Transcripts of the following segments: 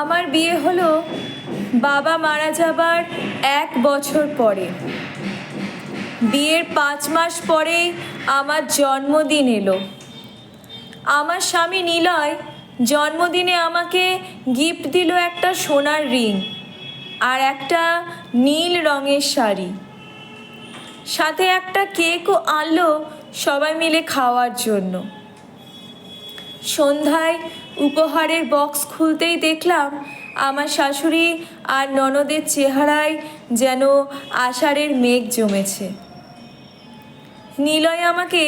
আমার বিয়ে হলো বাবা মারা যাবার 1 বছর পরে। বিয়ের 5 মাস পরেই আমার জন্মদিন এলো। আমার স্বামী নিলয় জন্মদিনে আমাকে গিফট দিল একটা সোনার রিং আর একটা নীল রঙের শাড়ি, সাথে একটা কেকও আনলো সবাই মিলে খাওয়ার জন্য। সন্ধ্যায় উপহারের বক্স খুলতেই দেখলাম আমার শাশুড়ি আর ননদের চেহারায় যেন আষাঢ়ের মেঘ জমেছে। নিলয় আমাকে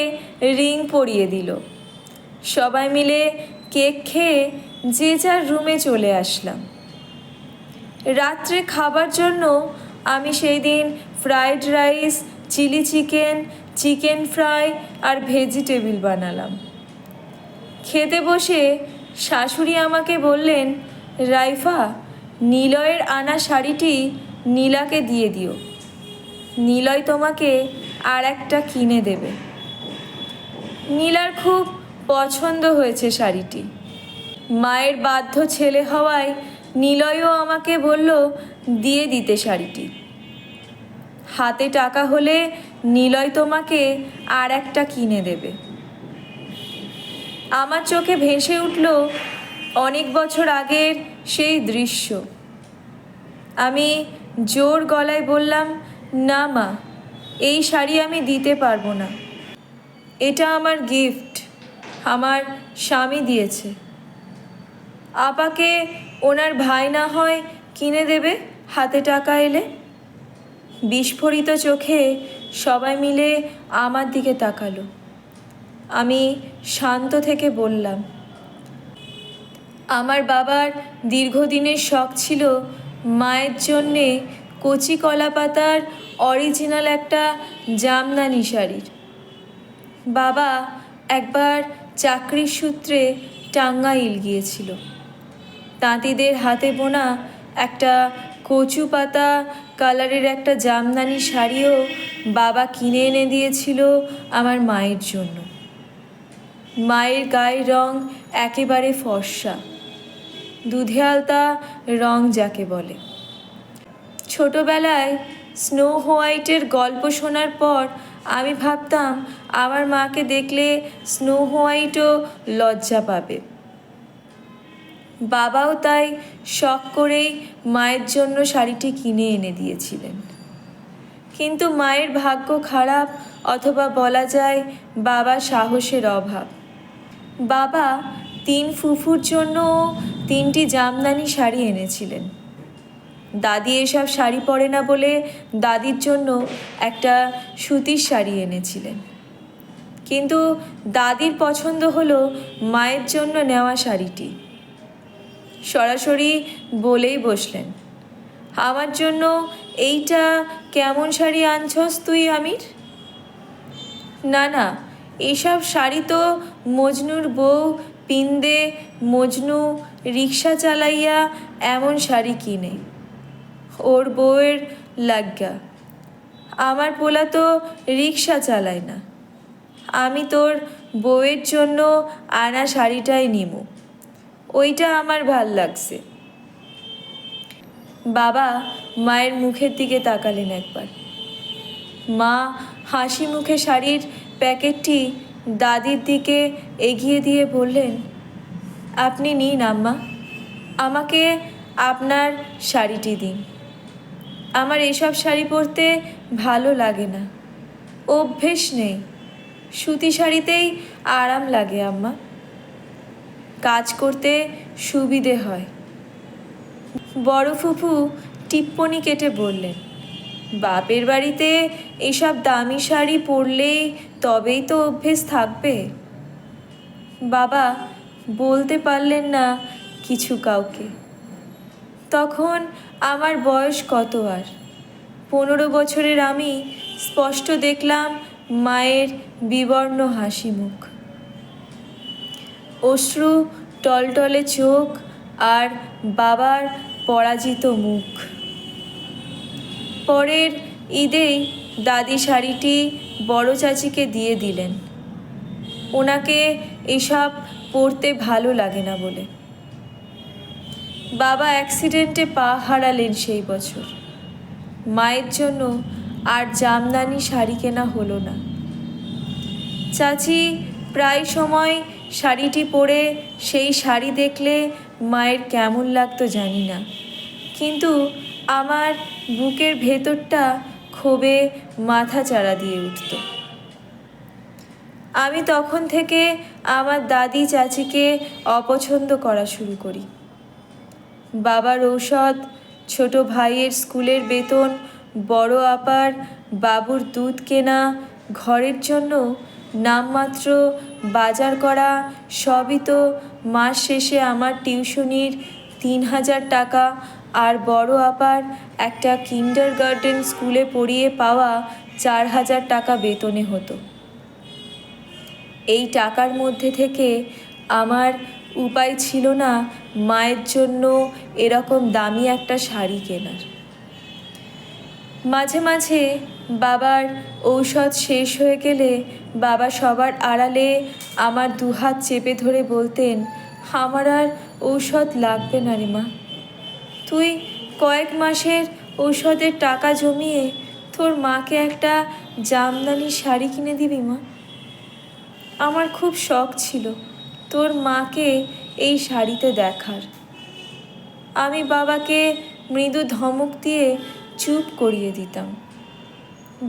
রিং পরিয়ে দিল। সবাই মিলে কেক খেয়ে যে যার রুমে চলে আসলাম। রাত্রে খাবার জন্য আমি সেই দিন fried rice, chilli chicken, chicken fry আর ভেজিটেবিল বানালাম। খেতে বসে শাশুড়ি আমাকে বললেন, রাইফা, নিলয়ের আনা শাড়িটি নীলাকে দিয়ে দিও, নিলয় তোমাকে আর একটা কিনে দেবে। নীলার খুব পছন্দ হয়েছে শাড়িটি। মায়ের বাধ্য ছেলে হওয়ায় নিলয়ও আমাকে বলল দিয়ে দিতে শাড়িটি। হাতে টাকা হলে নিলয় তোমাকে আর একটা কিনে দেবে। আমার চোখে ভেসে উঠল অনেক বছর আগের সেই দৃশ্য। আমি জোর গলায় বললাম, না মা, এই শাড়ি আমি দিতে পারবো না। এটা আমার গিফট, আমার স্বামী দিয়েছে। আপাকে ওনার ভাই না হয় কিনে দেবে হাতে টাকা এলে। বিস্ফোরিত চোখে সবাই মিলে আমার দিকে তাকালো। আমি শান্ত থেকে বললাম, আমার বাবার দীর্ঘদিনের শখ ছিল মায়ের জন্যে কচি কলা পাতার অরিজিনাল একটা জামদানি শাড়ির। বাবা একবার চাকরির সূত্রে টাঙ্গাইল গিয়েছিল। তাঁতিদের হাতে বোনা একটা কচু পাতা কালারের একটা জামদানি শাড়িও বাবা কিনে এনে দিয়েছিল আমার মায়ের জন্য। মায়ের গায়ের রং একেবারে ফর্সা, দুধে আলতা রং যাকে বলে। ছোটবেলায় স্নো হোয়াইটের গল্প শোনার পর আমি ভাবতাম আমার মাকে দেখলে স্নো হোয়াইটও লজ্জা পাবে। বাবাও তাই শখ করেই মায়ের জন্য শাড়িটি কিনে এনে দিয়েছিলেন। কিন্তু মায়ের ভাগ্য খারাপ, অথবা বলা যায় বাবার সাহসের অভাব। বাবা 3 ফুফুর জন্য 3টি জামদানি শাড়ি এনেছিলেন। দাদি এসব শাড়ি পরে না বলে দাদির জন্য একটা সুতির শাড়ি এনেছিলেন। কিন্তু দাদির পছন্দ হলো মায়ের জন্য নেওয়া শাড়িটি। সরাসরি বলেই বসলেন, আমার জন্য এইটা কেমন শাড়ি আনছস তুই আমির? না না, এইসব শাড়ি তো মজনুর বউ পিন্দে, মজনু রিক্সা চালাইয়া এমন শাড়ি কিনে, ওর বউয়ের লাগা। আমার পোলা তো রিক্সা চালায় না। আমি তোর বউয়ের জন্য আনা শাড়িটাই নিমু, ওইটা আমার ভাল লাগছে। বাবা মায়ের মুখের দিকে তাকালেন একবার। মা হাসি মুখে শাড়ির প্যাকেটটি দাদির দিকে এগিয়ে দিয়ে বললেন, আপনি নিন আম্মা, আমাকে আপনার শাড়িটি দিন। আমার এসব শাড়ি পরতে ভালো লাগে না, অভ্যেস নেই। সুতি শাড়িতেই আরাম লাগে আম্মা, কাজ করতে সুবিধে হয়। বড় ফুফু টিপ্পনি কেটে বললেন, বাপের বাড়িতে এসব দামি শাড়ি পরলেই তবেই তো অভ্যেস থাকবে। বাবা বলতে পারলেন না কিছু কাউকে। তখন আমার বয়স কত আর, 15 বছরের আমি স্পষ্ট দেখলাম মায়ের বিবর্ণ হাসি মুখ, অশ্রু টলটলে চোখ আর বাবার পরাজিত মুখ। পরের ঈদেই দাদি শাড়িটি বড় চাচিকে দিয়ে দিলেন, ওনাকে এসব পরতে ভালো লাগে না বলে। বাবা অ্যাক্সিডেন্টে পা হারালেন সেই বছর। মায়ের জন্য আর জামদানি শাড়ি কেনা হলো না। চাচি প্রায় সময় শাড়িটি পরে সেই শাড়ি দেখলে মায়ের কেমন লাগতো জানি না, কিন্তু আমার বুকের ভেতরটা ক্ষোভে মাথাচাড়া দিয়ে উঠত। আমি তখন থেকে আমার দাদি চাচিকে অপছন্দ করা শুরু করি। বাবার ঔষধ, ছোট ভাইয়ের স্কুলের বেতন, বড় আপার বাবুর দুধ কেনা, ঘরের জন্য নামমাত্র বাজার করা, সবই তো মাস শেষে আমার টিউশনির 3,000 টাকা আর বড় আপার একটা কিন্ডারগার্টেন স্কুলে পড়িয়ে পাওয়া 4,000 টাকা বেতনে হতো। এই টাকার মধ্যে থেকে আমার উপায় ছিল না মায়ের জন্য এরকম দামি একটা শাড়ি কেনার। মাঝে মাঝে বাবার ঔষধ শেষ হয়ে গেলে বাবা সবার আড়ালে আমার দুহাত চেপে ধরে বলতেন, আমার আর ঔষধ লাগবে না রে মা, তুই কয়েক মাসের ঔষধের টাকা জমিয়ে তোর মাকে একটা জামদানি শাড়ি কিনে দিবি মা। আমার খুব শখ ছিল তোর মাকে এই শাড়িতে দেখার। আমি বাবাকে মৃদু ধমক দিয়ে চুপ করিয়ে দিতাম।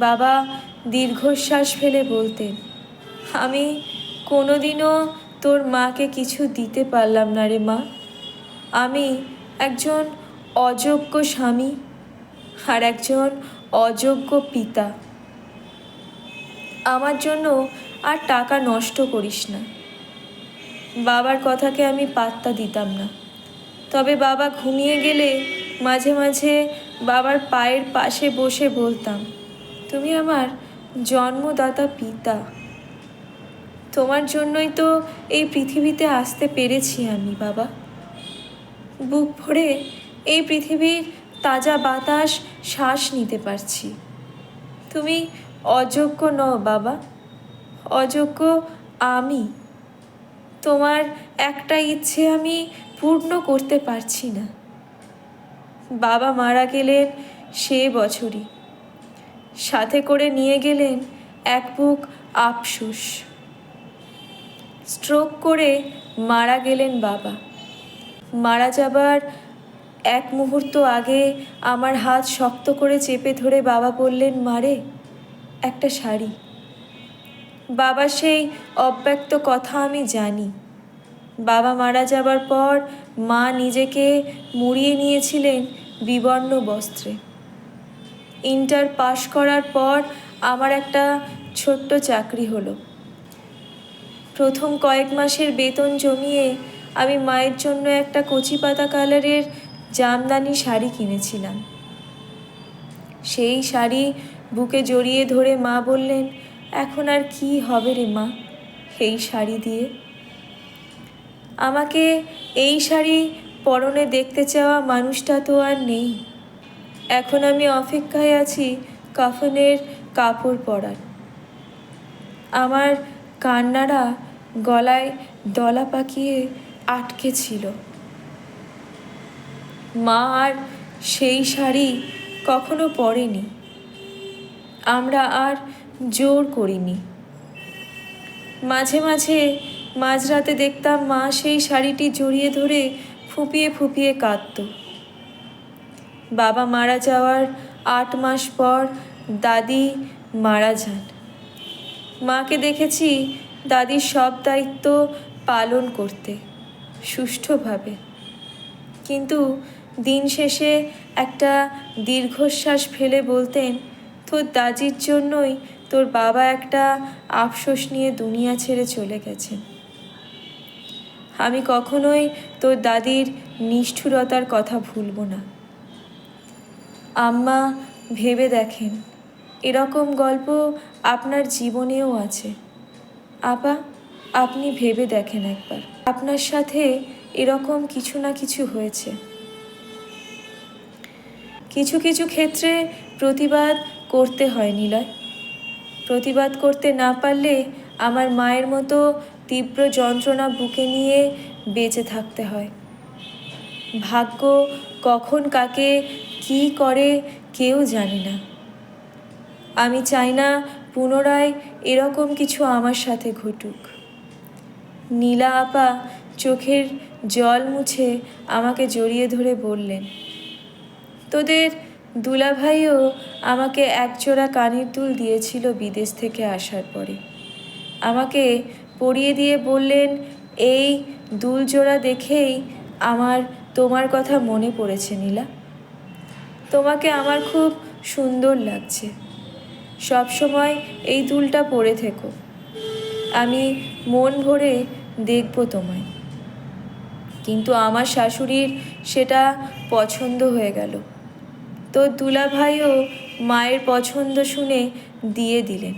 বাবা দীর্ঘশ্বাস ফেলে বলতেন, আমি কোনোদিনও তোর মাকে কিছু দিতে পারলাম না রে মা। আমি একজন অযোগ্য স্বামী আর একজন অযোগ্য পিতা। আমার জন্য আর টাকা নষ্ট করিস না। বাবার কথাকে আমি পাত্তা দিতাম না। তবে বাবা ঘুমিয়ে গেলে মাঝে মাঝে বাবার পায়ের পাশে বসে বলতাম, তুমি আমার জন্মদাতা পিতা, তোমার জন্যই তো এই পৃথিবীতে আসতে পেরেছি আমি বাবা। বুক ভরে এই পৃথিবীর তাজা বাতাস শ্বাস নিতে পারছি। তুমি অযোগ্য নও বাবা, অযোগ্য আমি। তোমার একটা ইচ্ছে আমি পূর্ণ করতে পারছি না। বাবা মারা গেলেন সে বছরই। সাথে করে নিয়ে গেলেন এক বুক আফসোস। স্ট্রোক করে মারা গেলেন বাবা। মারা যাবার এক মুহূর্ত আগে আমার হাত শক্ত করে চেপে ধরে বাবা বললেন, মারে একটা শাড়ি। বাবা সেই অব্যক্ত কথা আমি জানি। বাবা মারা যাবার পর মা নিজেকে মুড়িয়ে নিয়েছিলেন বিবর্ণ বস্ত্রে। ইন্টার পাশ করার পর আমার একটা ছোট্ট চাকরি হলো। প্রথম কয়েক মাসের বেতন জমিয়ে আমি মায়ের জন্য একটা কচি পাতা কালারের জামদানি শাড়ি কিনেছিলাম। সেই শাড়ি বুকে জড়িয়ে ধরে মা বললেন, এখন আর কি হবে রে মা এই শাড়ি দিয়ে? আমাকে এই শাড়ি পরনে দেখতে চাওয়া মানুষটা তো আর নেই। এখন আমি অপেক্ষায় আছি কাফনের কাপড় পরার। আমার কান্নারা গলায় দলা পাকিয়ে আটকে ছিল। মা আর সেই শাড়ি কখনো পরেনি, আমরা আর জোর করিনি। মাঝে মাঝে মাঝরাতে দেখতাম মা সেই শাড়িটি জড়িয়ে ধরে ফুঁপিয়ে ফুঁপিয়ে কাঁদত। বাবা মারা যাওয়ার 8 মাস পর দাদি মারা যান। মাকে দেখেছি দাদির সব দায়িত্ব পালন করতে সুষ্ঠুভাবে, কিন্তু দিন শেষে একটা দীর্ঘশ্বাস ফেলে বলতেন, তোর দাদির জন্যই তোর বাবা একটা আফসোস নিয়ে দুনিয়া ছেড়ে চলে গেছেন। আমি কখনোই তোর দাদির নিষ্ঠুরতার কথা ভুলব না। আম্মা, ভেবে দেখেন, এরকম গল্প আপনার জীবনেও আছে। আপা, আপনি ভেবে দেখেন একবার, আপনার সাথে এরকম কিছু না কিছু হয়েছে। কিছু কিছু ক্ষেত্রে প্রতিবাদ করতে হয় নিলয়। প্রতিবাদ করতে না পারলে আমার মায়ের মতো তীব্র যন্ত্রণা বুকে নিয়ে বেঁচে থাকতে হয়। ভাগ্য কখন কাকে কী করে কেউ জানে না। আমি চাই না পুনরায় এরকম কিছু আমার সাথে ঘটুক। নীলা আপা চোখের জল মুছে আমাকে জড়িয়ে ধরে বললেন, তোদের দুলাভাইও আমাকে একজোড়া কানের দুল দিয়েছিল বিদেশ থেকে আসার পরে। আমাকে পরিয়ে দিয়ে বললেন, এই দুল জোড়া দেখেই আমার তোমার কথা মনে পড়েছে নীলা। তোমাকে আমার খুব সুন্দর লাগছে। সব সময় এই দুলটা পরে থেকো। আমি মন ভরে দেখব তোমায়। কিন্তু আমার শাশুড়ির সেটা পছন্দ হয়ে গেল। তোর দুলাভাইও মায়ের পছন্দ শুনে দিয়ে দিলেন।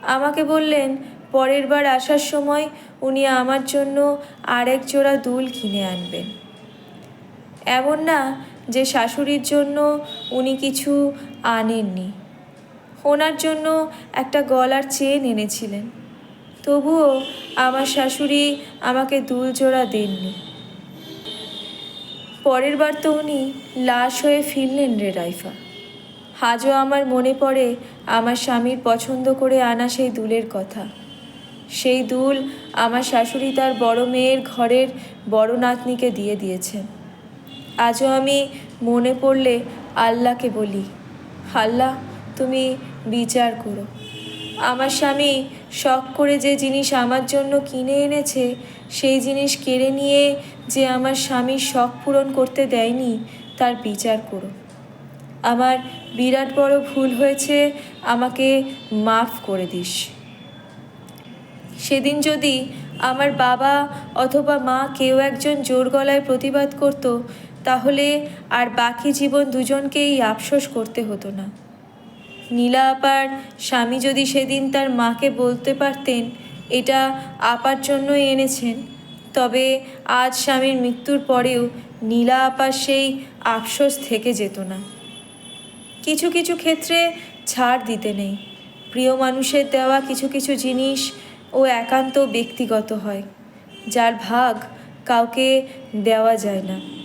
আমাকে বললেন পরের বার আসার সময় উনি আমার জন্য আরেক জোড়া দুল কিনে আনবেন। এমন না যে শাশুড়ির জন্য উনি কিছু আনেননি। ওনার জন্য একটা গলার চেন এনেছিলেন। তবুও আমার শাশুড়ি আমাকে দুল জোড়া দেননি। পরের বার তো উনি লাশ হয়ে ফিরলেন রে রাইফা। আজও আমার মনে পড়ে আমার স্বামীর পছন্দ করে আনা সেই দুলের কথা। সেই দুল আমার শাশুড়ি তার বড় মেয়ের ঘরের বড় নাতনিকে দিয়ে দিয়েছেন। আজও আমি মনে পড়লে আল্লাহকে বলি, আল্লাহ তুমি বিচার করো। আমার স্বামী শখ করে যে জিনিস আমার জন্য কিনে এনেছে, সেই জিনিস কেড়ে নিয়ে যে আমার স্বামীর শখ পূরণ করতে দেয়নি, তার বিচার করো। আমার বিরাট বড় ভুল হয়েছে, আমাকে মাফ করে দিস। সেদিন যদি আমার বাবা অথবা মা কেউ একজন জোর গলায় প্রতিবাদ করত, তাহলে আর বাকি জীবন দুজনকেই আফসোস করতে হতো না। নীলা আপার স্বামী যদি সেদিন তার মাকে বলতে পারতেন এটা আপার জন্যই এনেছেন, তবে আজ স্বামীর মৃত্যুর পরেও নীলা আপার সেই আফসোস থেকে যেত না। কিছু কিছু ক্ষেত্রে ছাড় দিতে নেই। প্রিয় মানুষের দেওয়া কিছু কিছু জিনিস ও একান্ত ব্যক্তিগত হয়, যার ভাগ কাউকে দেওয়া যায় না।